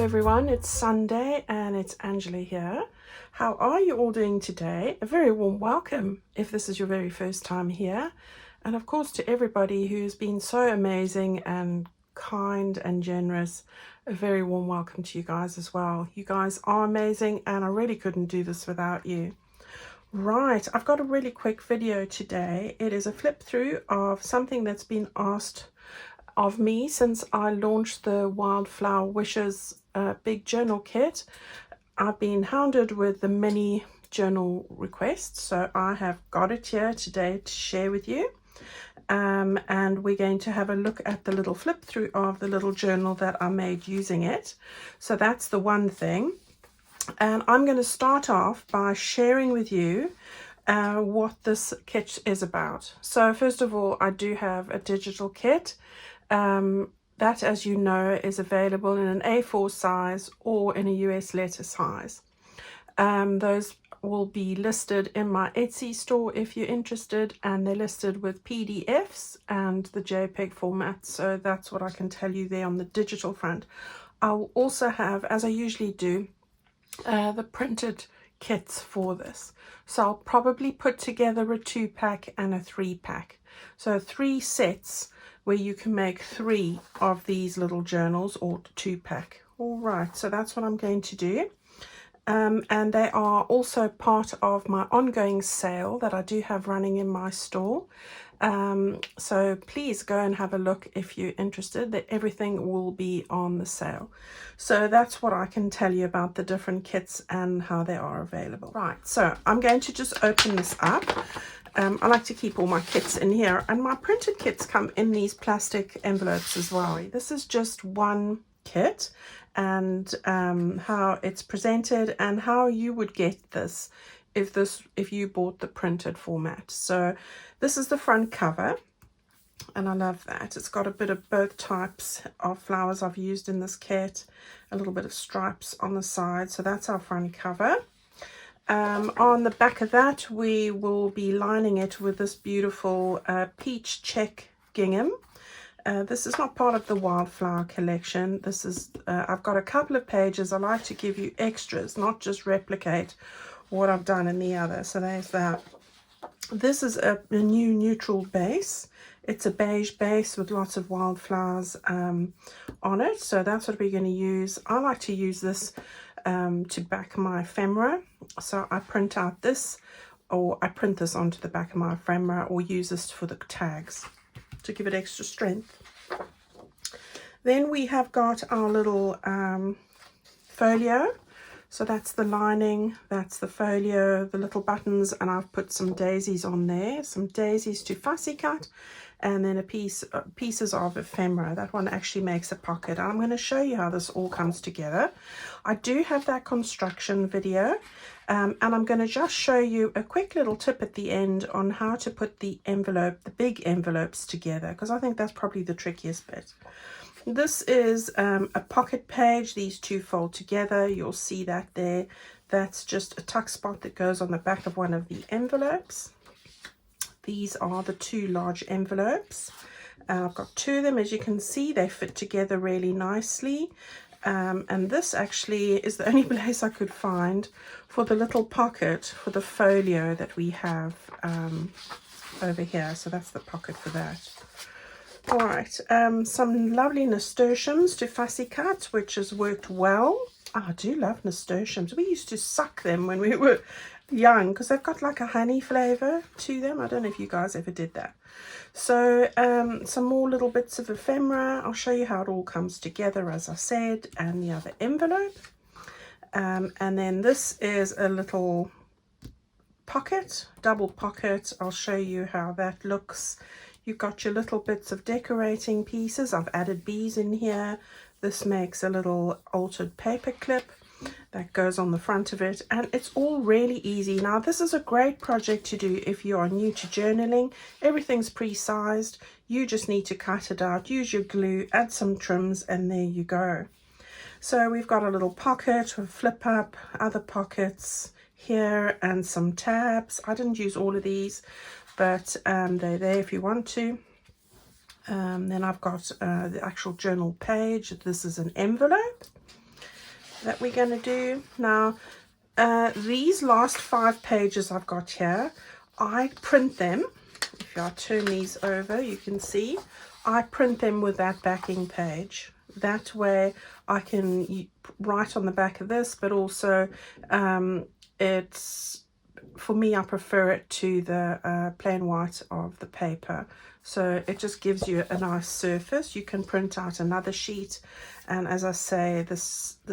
everyone, it's Sunday and it's Angela here. How are you all doing today? A very warm welcome if this is your very first time here. And of course to everybody who's been so amazing and kind and generous, a very warm welcome to you guys as well. You guys are amazing and I really couldn't do this without you. Right, I've got a really quick video today. It is a flip through of something that's been asked of me since I launched the Wildflower Wishes big journal kit. I've been hounded with the many journal requests, so I have got it here today to share with you. And we're going to have a look at the little flip through of the little journal that I made using it. So that's the one thing. And I'm going to start off by sharing with you what this kit is about. So first of all, I do have a digital kit. That, as you know, is available in an A4 size or in a US letter size. Those will be listed in my Etsy store if you're interested, and they're listed with PDFs and the JPEG format. So that's what I can tell you there on the digital front. I'll also have, as I usually do, the printed kits for this. So I'll probably put together a 2-pack and a 3-pack. So 3 sets where you can make 3 of these little journals, or 2-pack. All right, so that's what I'm going to do. And they are also part of my ongoing sale that I do have running in my store. So please go and have a look if you're interested. That everything will be on the sale. So that's what I can tell you about the different kits and how they are available. Right, so I'm going to just open this up. I like to keep all my kits in here, and my printed kits come in these plastic envelopes as well. This is just one kit, and how it's presented and how you would get this if you bought the printed format. So this is the front cover, and I love that. It's got a bit of both types of flowers I've used in this kit, a little bit of stripes on the side. So that's our front cover. On the back of that, we will be lining it with this beautiful peach check gingham. This is not part of the Wildflower collection. This is, I've got a couple of pages. I like to give you extras, not just replicate what I've done in the other. So there's that. This is a new neutral base. It's a beige base with lots of wildflowers on it. So that's what we're going to use. I like to use this to back my ephemera. So I print out this, or I print this onto the back of my ephemera, or use this for the tags to give it extra strength. Then we have got our little folio. So that's the lining, that's the folio, the little buttons, and I've put some daisies on there, some daisies to fussy cut, and then pieces of ephemera. That one actually makes a pocket. I'm going to show you how this all comes together. I do have that construction video, and I'm going to just show you a quick little tip at the end on how to put the big envelopes together, because I think that's probably the trickiest bit. This is a pocket page. These two fold together. You'll see that there. That's just a tuck spot that goes on the back of one of the envelopes. These are the 2 large envelopes. I've got 2 of them. As you can see, they fit together really nicely. And this actually is the only place I could find for the little pocket for the folio that we have over here. So that's the pocket for that. All right, some lovely nasturtiums to fussy cut, which has worked well. Oh, I do love nasturtiums. We used to suck them when we were young because they've got like a honey flavor to them. I don't know if you guys ever did that. So some more little bits of ephemera. I'll show you how it all comes together, as I said, and the other envelope. And then this is a little pocket, double pocket. I'll show you how that looks. You've got your little bits of decorating pieces. I've added bees in here. This makes a little altered paper clip that goes on the front of it, and it's all really easy. Now this is a great project to do if you are new to journaling. Everything's pre-sized. You just need to cut it out, use your glue, add some trims, and there you go. So we've got a little pocket with flip up, other pockets here, and some tabs. I didn't use all of these, but they're there if you want to. Then I've got the actual journal page. This is an envelope. that we're going to do. Now, these last 5 pages I've got here, I print them. If I turn these over, you can see I print them with that backing page. That way I can write on the back of this, but also it's, for me, I prefer it to the plain white of the paper. So it just gives you a nice surface. You can print out another sheet, and as I say, the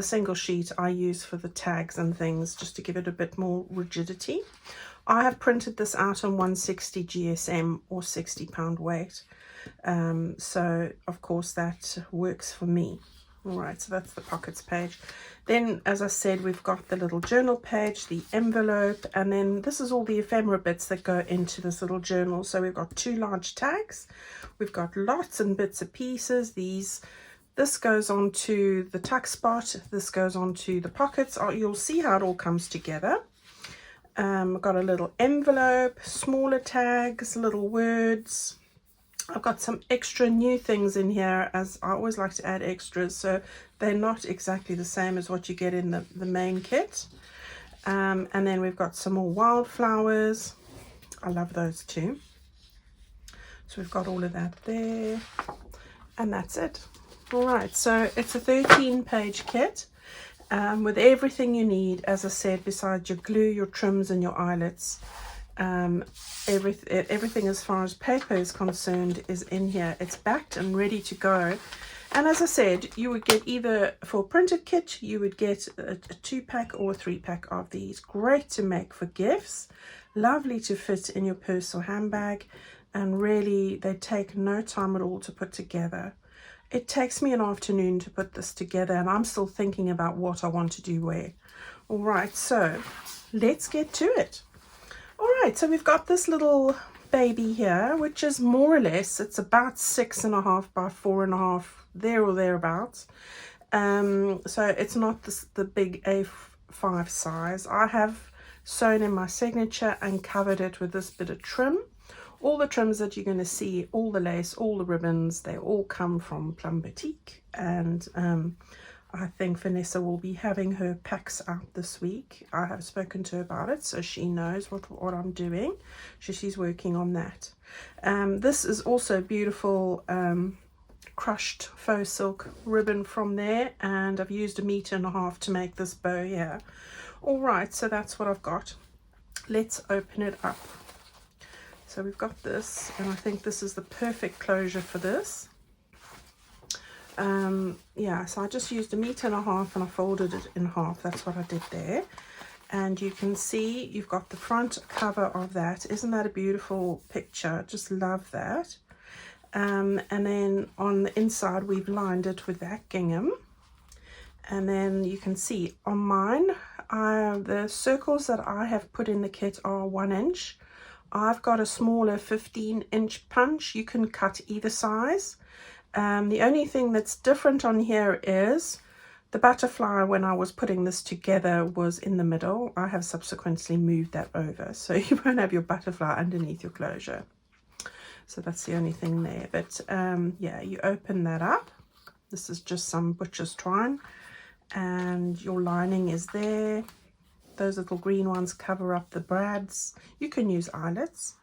single sheet I use for the tags and things, just to give it a bit more rigidity. I have printed this out on 160 GSM or 60 pound weight, so of course that works for me. All right, so that's the pockets page. Then, as I said, we've got the little journal page, the envelope, and then this is all the ephemera bits that go into this little journal. So we've got 2 large tags. We've got lots and bits of pieces. This goes on to the tuck spot. This goes on to the pockets. You'll see how it all comes together. I've got a little envelope, smaller tags, little words. I've got some extra new things in here, as I always like to add extras, so they're not exactly the same as what you get in the main kit. And then we've got some more wildflowers. I love those too. So we've got all of that there, and that's it. All right, so it's a 13-page kit with everything you need, as I said, besides your glue, your trims, and your eyelets. Everything as far as paper is concerned is in here. It's backed and ready to go. And as I said, you would get either, for a printed kit, you would get a 2-pack or a 3-pack of these. Great to make for gifts, lovely to fit in your purse or handbag, and really they take no time at all to put together. It takes me an afternoon to put this together, and I'm still thinking about what I want to do where. All right, so let's get to it. All right, so we've got this little baby here, which is more or less, it's about 6.5 by 4.5, there or thereabouts. So it's not the big A5 size. I have sewn in my signature and covered it with this bit of trim. All the trims that you're going to see, all the lace, all the ribbons, they all come from Plum Boutique. And I think Vanessa will be having her packs out this week. I have spoken to her about it, so she knows what I'm doing. She's working on that. This is also beautiful crushed faux silk ribbon from there, and I've used 1.5 meters to make this bow here. All right, so that's what I've got. Let's open it up. So we've got this, and I think this is the perfect closure for this. Yeah, so I just used 1.5 meters and I folded it in half. That's what I did there. And you can see you've got the front cover of that. Isn't that a beautiful picture? Just love that. And then on the inside we've lined it with that gingham. And then you can see on mine, the circles that I have put in the kit are 1 inch. I've got a smaller 15-inch punch. You can cut either size. The only thing that's different on here is the butterfly, when I was putting this together, was in the middle. I have subsequently moved that over, so you won't have your butterfly underneath your closure. So that's the only thing there. But yeah, you open that up. This is just some butcher's twine, and your lining is there. Those little green ones cover up the brads. You can use eyelets.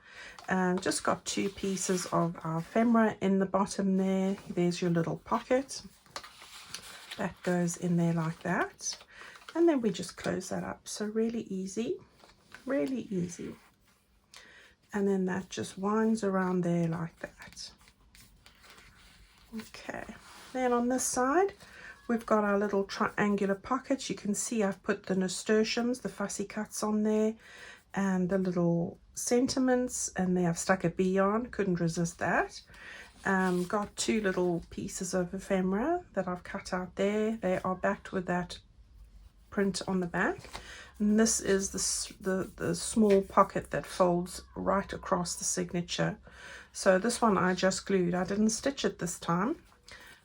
Just got 2 pieces of our ephemera in the bottom there. There's your little pocket. That goes in there like that. And then we just close that up. So really easy, really easy. And then that just winds around there like that. Okay, then on this side, we've got our little triangular pockets. You can see I've put the nasturtiums, the fussy cuts on there, and the little sentiments, and there I've stuck a bee on, couldn't resist that. Got 2 little pieces of ephemera that I've cut out there. They are backed with that print on the back, and this is the small pocket that folds right across the signature. So this one I just glued. I didn't stitch it this time,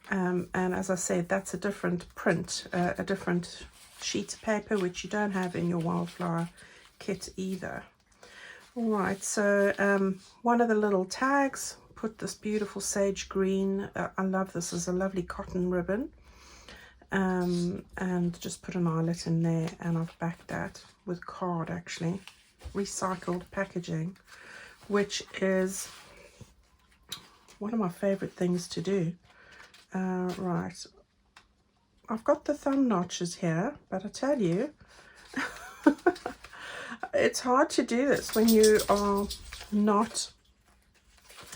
and as I said, that's a different print, a different sheet of paper, which you don't have in your Wildflower kit either. All right, so one of the little tags, put this beautiful sage green. I love this. Is a lovely cotton ribbon. and just put an eyelet in there, and I've backed that with card, actually, recycled packaging, which is one of my favorite things to do. Right, I've got the thumb notches here, but I tell you, it's hard to do this when you are not,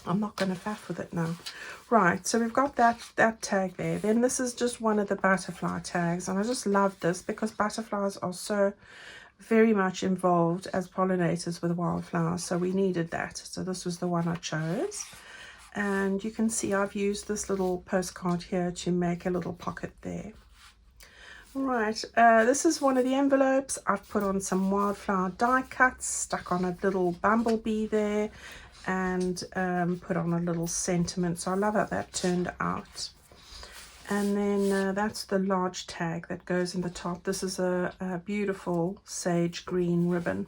I'm not going to faff with it now. Right, so we've got that tag there. Then this is just one of the butterfly tags, and I just love this because butterflies are so very much involved as pollinators with wildflowers, so we needed that. So this was the one I chose, and you can see I've used this little postcard here to make a little pocket there. Right, this is one of the envelopes. I've put on some wildflower die cuts, stuck on a little bumblebee there, and put on a little sentiment. So I love how that turned out. And then that's the large tag that goes in the top. This is a beautiful sage green ribbon,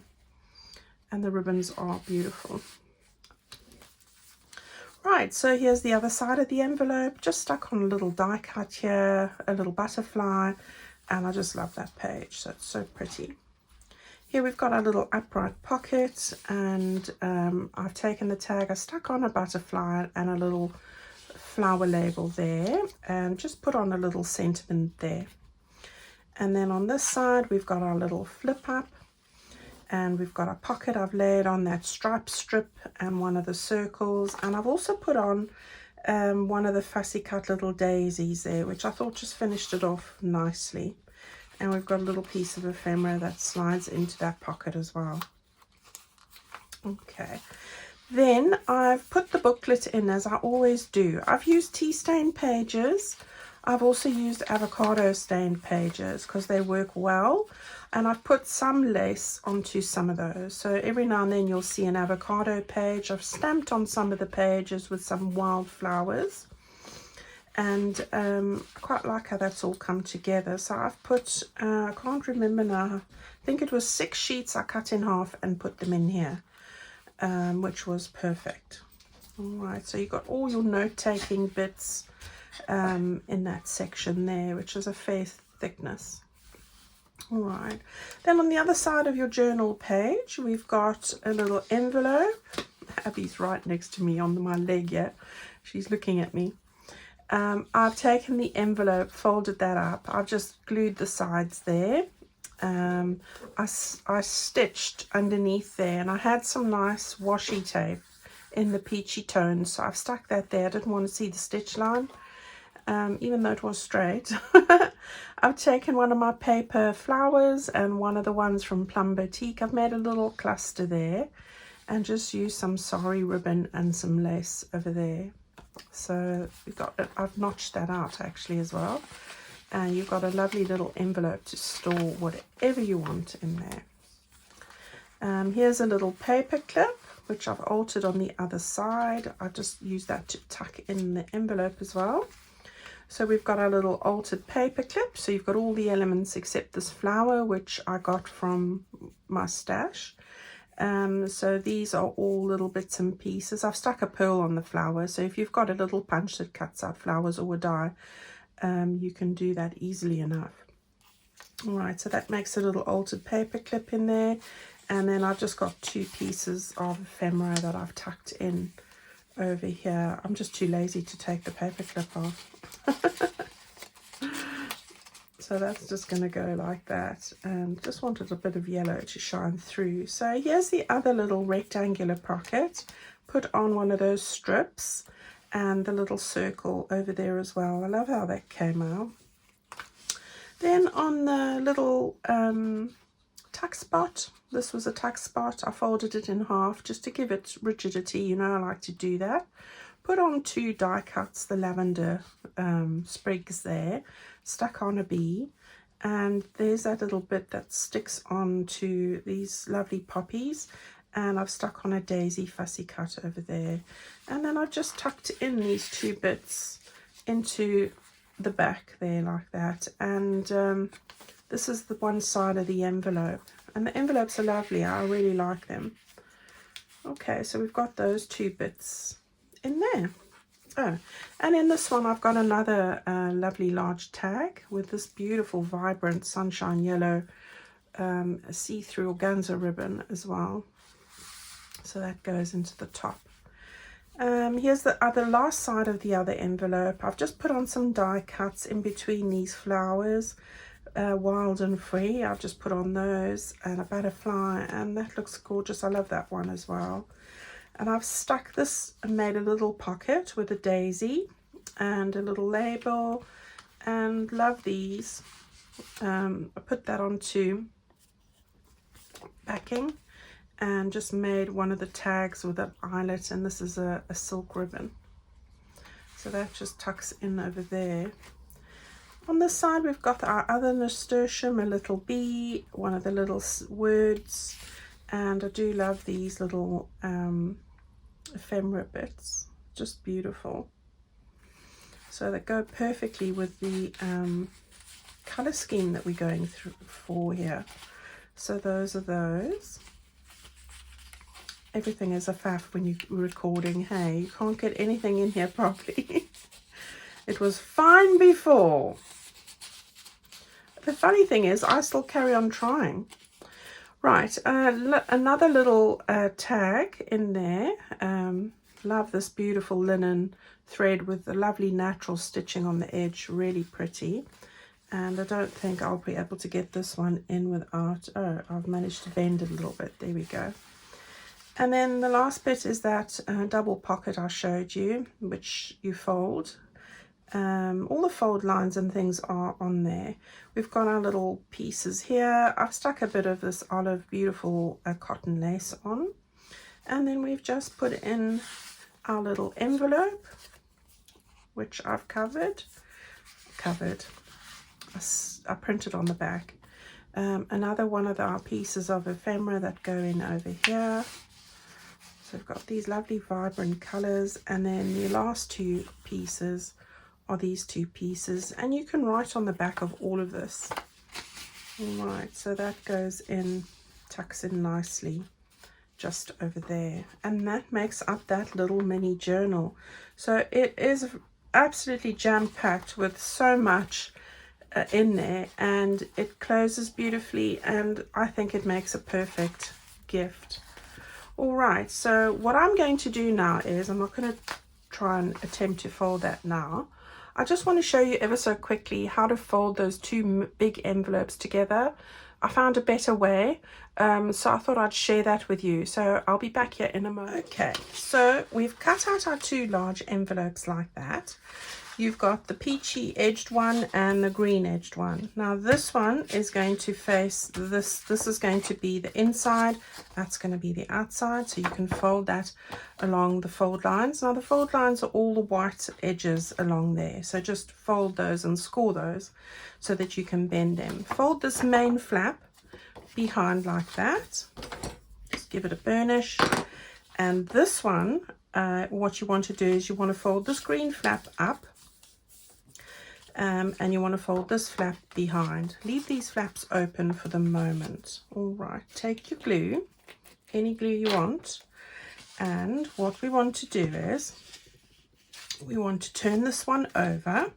and the ribbons are beautiful. Right, so here's the other side of the envelope, just stuck on a little die cut here, a little butterfly, and I just love that page, so it's so pretty. Here we've got our little upright pocket, and I've taken the tag, I stuck on a butterfly and a little flower label there, and just put on a little sentiment there. And then on this side we've got our little flip up, and we've got a pocket I've laid on that stripe strip and one of the circles, and I've also put on one of the fussy cut little daisies there, which I thought just finished it off nicely. And we've got a little piece of ephemera that slides into that pocket as well. Okay, then I've put the booklet in as I always do. I've used tea stained pages. I've also used avocado stained pages because they work well, and I've put some lace onto some of those. So every now and then you'll see an avocado page. I've stamped on some of the pages with some wildflowers, and I quite like how that's all come together. So I've put, I can't remember now, I think it was 6 sheets I cut in half and put them in here, which was perfect. All right, so you've got all your note-taking bits in that section there, which is a fair thickness. All right, then on the other side of your journal page we've got a little envelope. Abby's right next to me on my leg here, she's looking at me. I've taken the envelope, folded that up, I've just glued the sides there. I stitched underneath there, and I had some nice washi tape in the peachy tones, so I've stuck that there. I didn't want to see the stitch line, even though it was straight. I've taken one of my paper flowers and one of the ones from Plum Boutique. I've made a little cluster there and just used some sari ribbon and some lace over there. So we've got, I've notched that out actually as well, and you've got a lovely little envelope to store whatever you want in there. Here's a little paper clip which I've altered on the other side. I just use that to tuck in the envelope as well. So we've got our little altered paper clip, so you've got all the elements except this flower, which I got from my stash. So these are all little bits and pieces. I've stuck a pearl on the flower, so if you've got a little punch that cuts out flowers or a die, you can do that easily enough. All right, so that makes a little altered paper clip in there, and then I've just got 2 pieces of ephemera that I've tucked in over here. I'm just too lazy to take the paper clip off. So that's just going to go like that, and just wanted a bit of yellow to shine through. So here's the other little rectangular pocket. Put on one of those strips and the little circle over there as well. I love how that came out. Then on the little tuck spot, this was a tuck spot, I folded it in half just to give it rigidity. You know, I like to do that. Put on 2 die cuts, the lavender sprigs there, stuck on a bee, and there's that little bit that sticks onto these lovely poppies, and I've stuck on a daisy fussy cut over there. And then I've just tucked in these 2 bits into the back there like that, and this is the one side of the envelope, and the envelopes are lovely, I really like them. Okay, so we've got those 2 bits in there. Oh, and in this one I've got another lovely large tag with this beautiful vibrant sunshine yellow see-through organza ribbon as well. So that goes into the top. Here's the last side of the other envelope. I've just put on some die cuts in between these flowers, wild and free. I've just put on those and a butterfly, and that looks gorgeous. I love that one as well. And I've stuck this and made a little pocket with a daisy and a little label, and love these. I put that onto backing and just made one of the tags with an eyelet, and this is a silk ribbon. So that just tucks in over there. On this side we've got our other nasturtium, a little bee, one of the little words, and I do love these little ephemera bits, just beautiful. So they go perfectly with the color scheme that we're going through for here. So those are those. Everything is a faff when you're recording. Hey, you can't get anything in here properly. It was fine before. The funny thing is I still carry on trying. Right, another little tag in there. Love this beautiful linen thread with the lovely natural stitching on the edge, really pretty. And I don't think I'll be able to get this one in without, oh, I've managed to bend it a little bit. There we go. And then the last bit is that double pocket I showed you, which you fold. All the fold lines and things are on there. We've got our little pieces here. I've stuck a bit of this olive beautiful cotton lace on, and then we've just put in our little envelope, which I've covered. I printed on the back. Another one of our pieces of ephemera that go in over here. So we've got these lovely vibrant colors, and then the last two pieces are these two pieces, and you can write on the back of all of this. All right, so that goes in, tucks in nicely just over there, and that makes up that little mini journal. So it is absolutely jam-packed with so much in there, and it closes beautifully, and I think it makes a perfect gift. All right, so what I'm going to do now is, I'm not going to try and attempt to fold that now. I just want to show you ever so quickly how to fold those two big envelopes together. I found a better way, so I thought I'd share that with you. So I'll be back here in a moment. Okay, so we've cut out our two large envelopes like that. You've got the peachy edged one and the green edged one. Now this one is going to face this. This is going to be the inside. That's going to be the outside. So you can fold that along the fold lines. Now the fold lines are all the white edges along there. So just fold those and score those so that you can bend them. Fold this main flap behind like that. Just give it a burnish. And this one, what you want to do is you want to fold this green flap up. And you want to fold this flap behind. Leave these flaps open for the moment. All right, take your glue, any glue you want, and what we want to do is we want to turn this one over,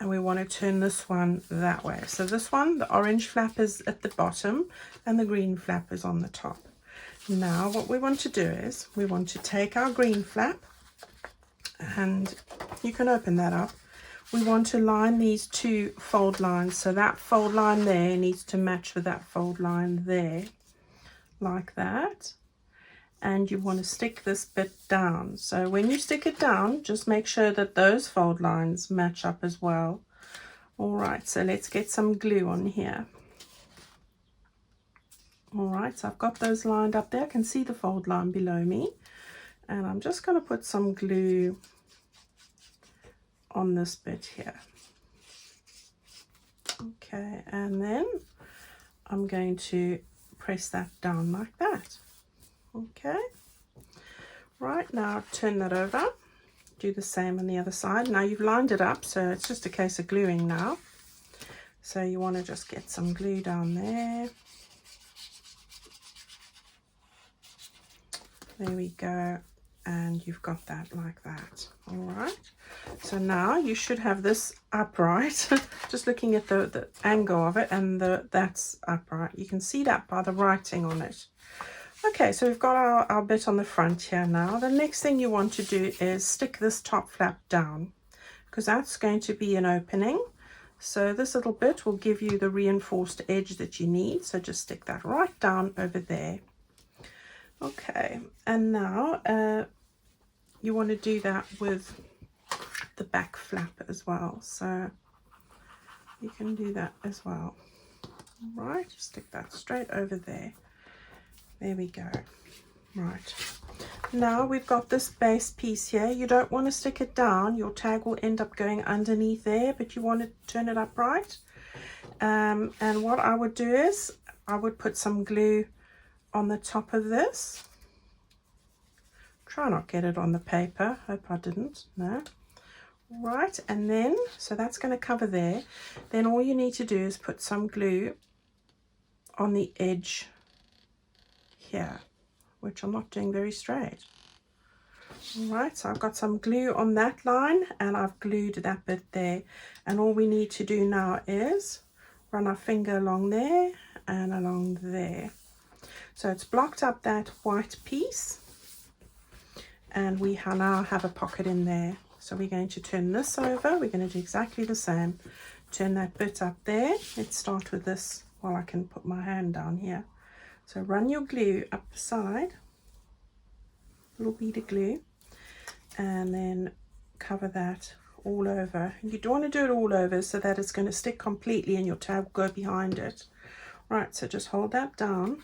and we want to turn this one that way. So this one, the orange flap is at the bottom and the green flap is on the top. Now what we want to do is we want to take our green flap, and you can open that up. We want to line these two fold lines, so that fold line there needs to match with that fold line there, like that. And you want to stick this bit down. So when you stick it down, just make sure that those fold lines match up as well. All right, so let's get some glue on here. All right, so I've got those lined up there. I can see the fold line below me, and I'm just going to put some glue on this bit here. Okay, and then I'm going to press that down like that. Okay, right, now turn that over, do the same on the other side. Now you've lined it up, so it's just a case of gluing now. So you want to just get some glue down there. There we go. and you've got that like that. All right, so now you should have this upright. Just looking at the angle of it, and that's upright. You can see that by the writing on it. Okay, so we've got our bit on the front here now. The next thing you want to do is stick this top flap down, because that's going to be an opening. So this little bit will give you the reinforced edge that you need. So just stick that right down over there. Okay, and now you want to do that with the back flap as well. So you can do that as well. All right, just stick that straight over there. There we go. Right, now we've got this base piece here. You don't want to stick it down. Your tag will end up going underneath there, but you want to turn it upright. And what I would do is I would put some glue on the top of this. Try not get it on the paper. Hope I didn't. No. Right, and then so that's going to cover there. Then all you need to do is put some glue on the edge here, which I'm not doing very straight. All right, so I've got some glue on that line, and I've glued that bit there, and all we need to do now is run our finger along there and along there. So it's blocked up that white piece, and we now have a pocket in there. So we're going to turn this over. We're going to do exactly the same. Turn that bit up there. Let's start with this while I can put my hand down here. So run your glue up the side, little bead of glue, and then cover that all over. You don't want to do it all over so that it's going to stick completely and your tag will go behind it. Right, so just hold that down,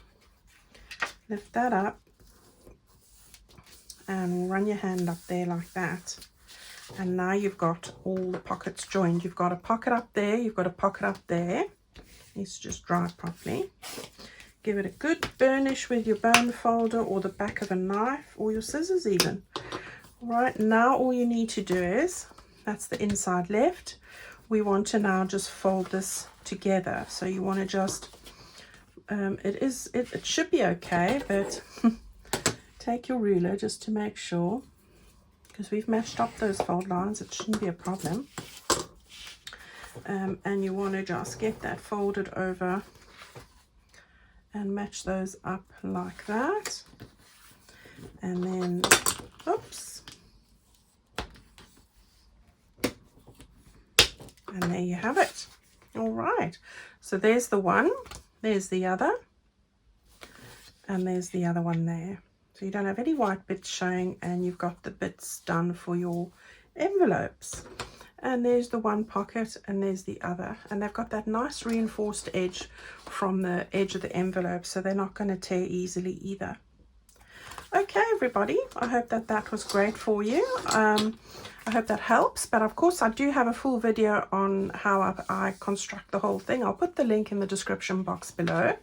lift that up, and run your hand up there like that. And now you've got all the pockets joined. You've got a pocket up there, you've got a pocket up there. It needs to just dry properly. Give it a good burnish with your bone folder or the back of a knife or your scissors even. Right, now all you need to do is, that's the inside left. We want to now just fold this together. So you want to just, it should be okay, but take your ruler just to make sure, because we've matched up those fold lines, it shouldn't be a problem. And you want to just get that folded over and match those up like that, and then oops, and there you have it. All right, so there's the one, there's the other, and there's the other one there. So you don't have any white bits showing, and you've got the bits done for your envelopes. And there's the one pocket, and there's the other, and they've got that nice reinforced edge from the edge of the envelope, so they're not going to tear easily either. Okay, everybody, I hope that was great for you. I hope that helps, but of course I do have a full video on how I construct the whole thing. I'll put the link in the description box below.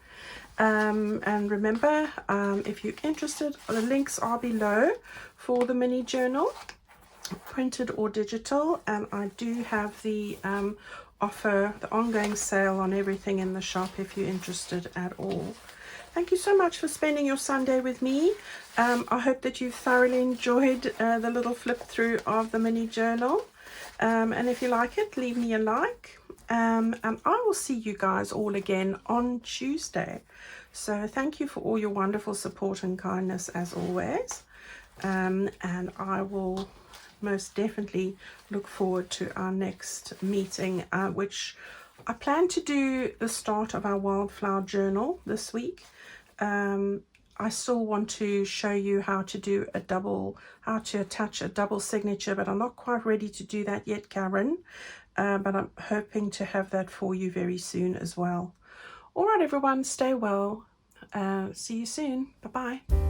And remember, if you're interested, the links are below for the mini journal, printed or digital, and I do have the offer, the ongoing sale on everything in the shop if you're interested at all. Thank you so much for spending your Sunday with me. I hope that you've thoroughly enjoyed the little flip through of the mini journal, and if you like it, leave me a like, and I will see you guys all again on Tuesday. So thank you for all your wonderful support and kindness as always, and I will most definitely look forward to our next meeting, which I plan to do the start of our Wildflower journal this week. I still want to show you how to attach a double signature, but I'm not quite ready to do that yet, Karen. But I'm hoping to have that for you very soon as well. All right, everyone, stay well. See you soon. Bye-bye.